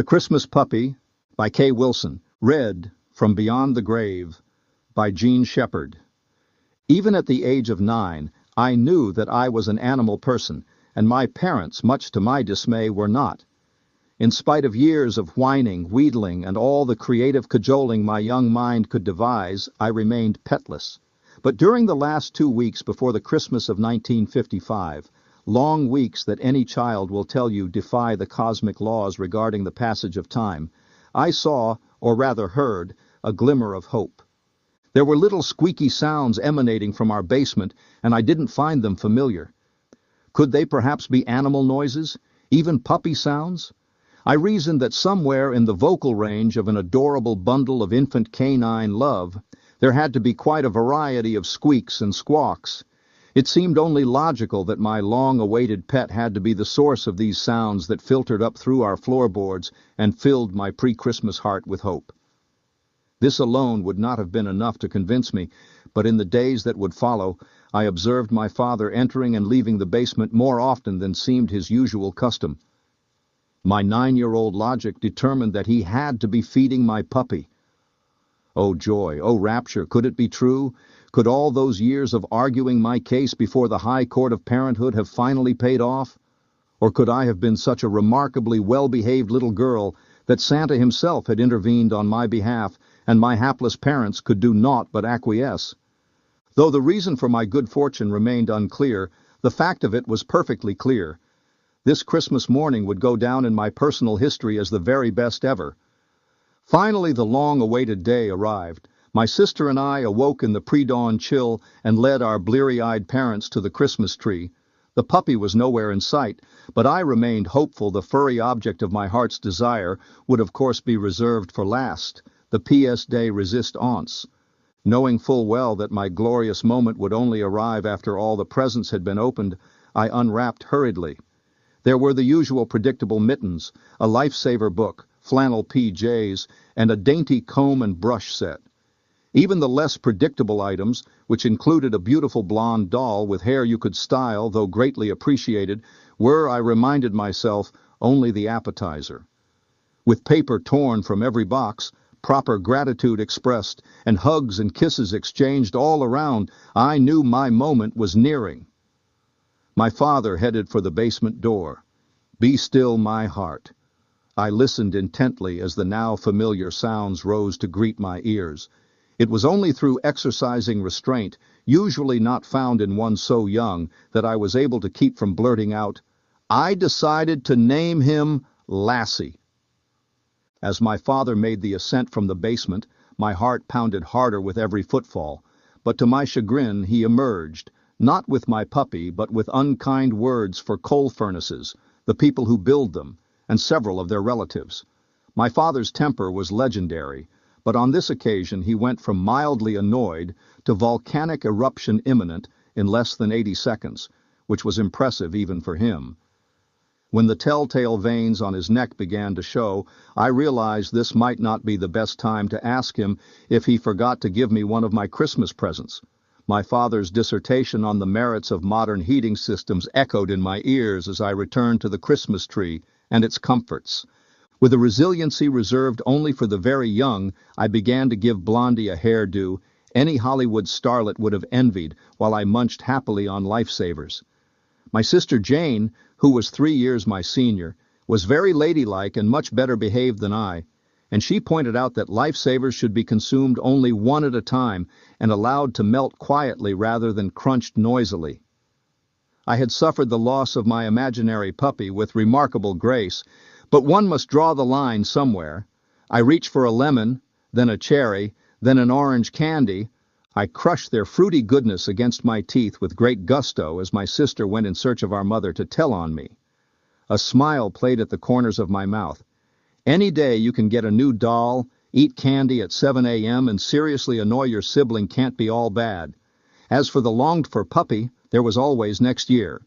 The Christmas Puppy by Kay Wilson. Read from Beyond the Grave by Jean Shepherd. Even at the age of 9, I knew that I was an animal person, and my parents, much to my dismay, were not. In spite of years of whining, wheedling, and all the creative cajoling my young mind could devise, I remained petless. But during the last 2 weeks before the Christmas of 1955, long weeks that any child will tell you defy the cosmic laws regarding the passage of time, I saw, or rather heard, a glimmer of hope. There were little squeaky sounds emanating from our basement, and I didn't find them familiar. Could they perhaps be animal noises, even puppy sounds? I reasoned that somewhere in the vocal range of an adorable bundle of infant canine love, there had to be quite a variety of squeaks and squawks. It seemed only logical that my long-awaited pet had to be the source of these sounds that filtered up through our floorboards and filled my pre-Christmas heart with hope. This alone would not have been enough to convince me, but in the days that would follow, I observed my father entering and leaving the basement more often than seemed his usual custom. My 9-year-old logic determined that he had to be feeding my puppy. Oh joy, oh rapture, could it be true? Could all those years of arguing my case before the High Court of Parenthood have finally paid off? Or could I have been such a remarkably well-behaved little girl that Santa himself had intervened on my behalf and my hapless parents could do naught but acquiesce? Though the reason for my good fortune remained unclear, the fact of it was perfectly clear. This Christmas morning would go down in my personal history as the very best ever. Finally, the long-awaited day arrived. My sister and I awoke in the pre-dawn chill and led our bleary-eyed parents to the Christmas tree. The puppy was nowhere in sight, but I remained hopeful the furry object of my heart's desire would of course be reserved for last, the pièce de résistance. Knowing full well that my glorious moment would only arrive after all the presents had been opened, I unwrapped hurriedly. There were the usual predictable mittens, a lifesaver book, flannel PJs, and a dainty comb and brush set. Even the less predictable items, which included a beautiful blonde doll with hair you could style, though greatly appreciated, were, I reminded myself, only the appetizer. With paper torn from every box, proper gratitude expressed, and hugs and kisses exchanged all around, I knew my moment was nearing. My father headed for the basement door. Be still, my heart. I listened intently as the now familiar sounds rose to greet my ears. It was only through exercising restraint, usually not found in one so young, that I was able to keep from blurting out, "I decided to name him Lassie." As my father made the ascent from the basement, my heart pounded harder with every footfall, but to my chagrin he emerged, not with my puppy, but with unkind words for coal furnaces, the people who build them, and several of their relatives. My father's temper was legendary, but on this occasion he went from mildly annoyed to volcanic eruption imminent in less than 80 seconds, which was impressive even for him. When the telltale veins on his neck began to show, I realized this might not be the best time to ask him if he forgot to give me one of my Christmas presents. My father's dissertation on the merits of modern heating systems echoed in my ears as I returned to the Christmas tree and its comforts. With a resiliency reserved only for the very young, I began to give Blondie a hairdo any Hollywood starlet would have envied while I munched happily on lifesavers. My sister Jane, who was 3 years my senior, was very ladylike and much better behaved than I, and she pointed out that lifesavers should be consumed only one at a time and allowed to melt quietly rather than crunched noisily. I had suffered the loss of my imaginary puppy with remarkable grace, but one must draw the line somewhere. I reached for a lemon, then a cherry, then an orange candy. I crushed their fruity goodness against my teeth with great gusto as my sister went in search of our mother to tell on me. A smile played at the corners of my mouth. Any day you can get a new doll, eat candy at 7 a.m. and seriously annoy your sibling can't be all bad. As for the longed-for puppy, there was always next year.